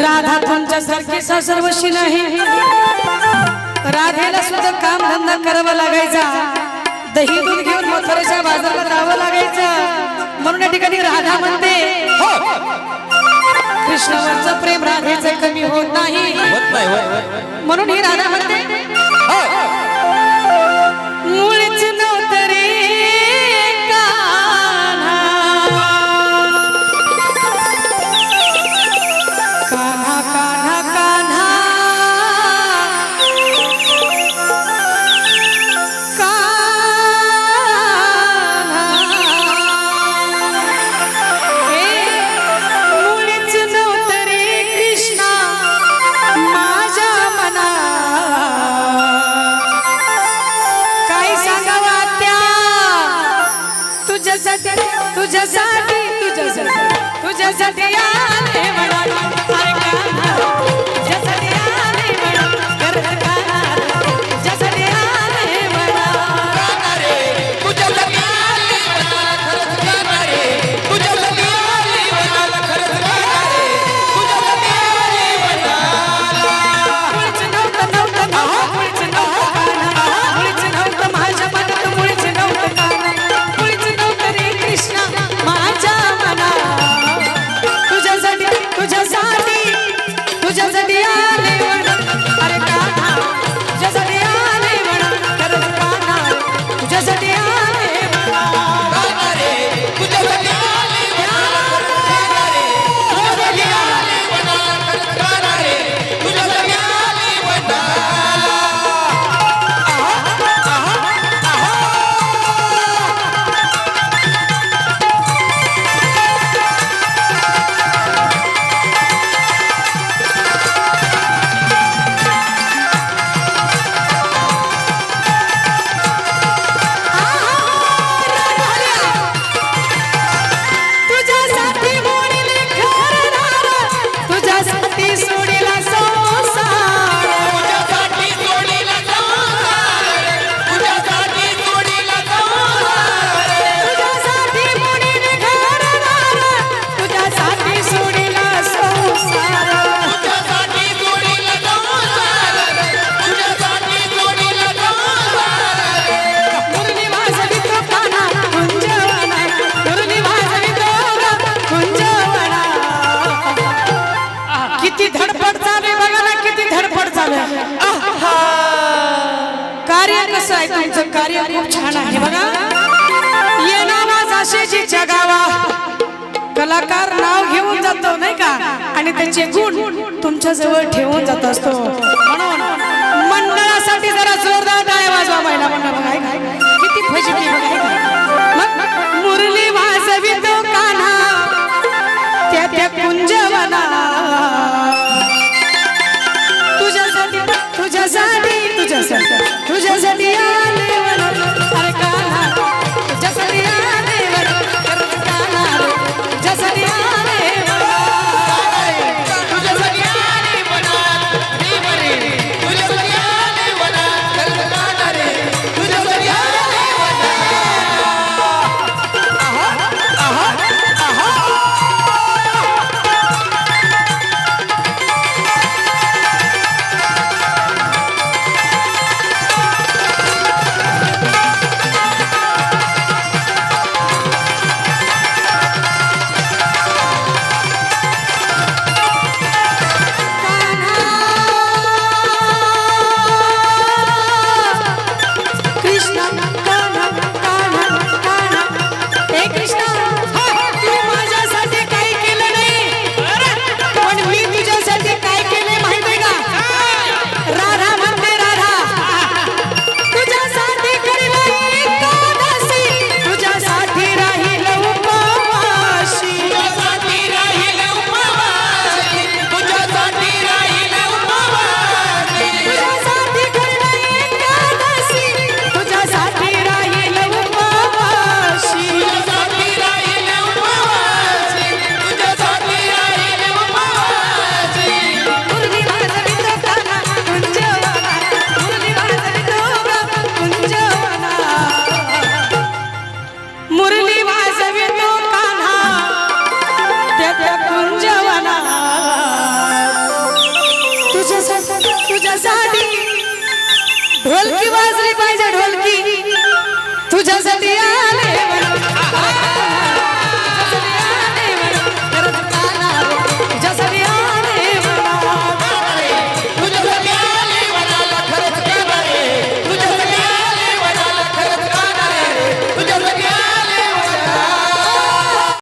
राधा तुमच्यासारखी सासरवशी नाही। राधेला सुद्धा काम धंदा करावा लागायचा, दही दूध घेऊन मथुरेच्या बाजारात जावं लागायचं। म्हणून या ठिकाणी राधा म्हणते कृष्णावरचं प्रेम राधेचं कमी होत नाही, म्हणून ही राधा म्हणते मुळीच नव्हतं रे कान्हा, कान्हा कान्हा कान्हा तुझ्यासाठी आले म्हणा, अरे कान्हा तुझ्यासाठी आले म्हणा, करत कान्हा तुझ्यासाठी आले म्हणा, कान्हा रे तुझ्यासाठी आले म्हणा, खरंच कान्हा रे तुझ्यासाठी आले म्हणा, खरंच कान्हा रे तुझ्यासाठी आले म्हणा। मुळीच नव्हतं कान्हा, मुळीच नव्हतं माझ्या मनात, मुळीच नव्हतं कान्हा, मुळीच नव्हतं रे कृष्णा माझ्या मनात, तुझ्यासाठी आले म्हणा, अरे कान्हा तुझ्यासाठी आले म्हणा, खरंच कान्हा तुझ्यासाठी आले म्हणा, कान्हा रे तुझ्यासाठी आले म्हणा, कान्हा रे तुझ्यासाठी आले म्हणा, कान्हा रे तुझ्यासाठी आले म्हणा। तुमचं कार्य खूप छान आहे बघा, ये नावाज आशेजीच्या गावा कलाकार नाव घेऊन जातो नाही का, आणि त्याचे गुण तुमच्या जवळ ठेवून जात असतो, म्हणून मंडळासाठी जरा जोरदार टाळ्या वाजवा महिला मंडळ बघा, किती फजिती बघा। मग मुरली वाजवी तो कान्हा त्या कुंजवना, तुझ्यासाठी तुझ्यासाठी तुझ्यासाठी तुझ्यासाठी आले म्हणा, अरे कान्हा तुझ्यासाठी आले म्हणा, खरंच कान्हा तुझ्यासाठी आले म्हणा, तुझ्यासाठी आले म्हणा, तुझ्यासाठी आले म्हणा, खरंच कान्हा रे तुझ्यासाठी आले म्हणा। आहा आहा आहा तुझ्यासाठी या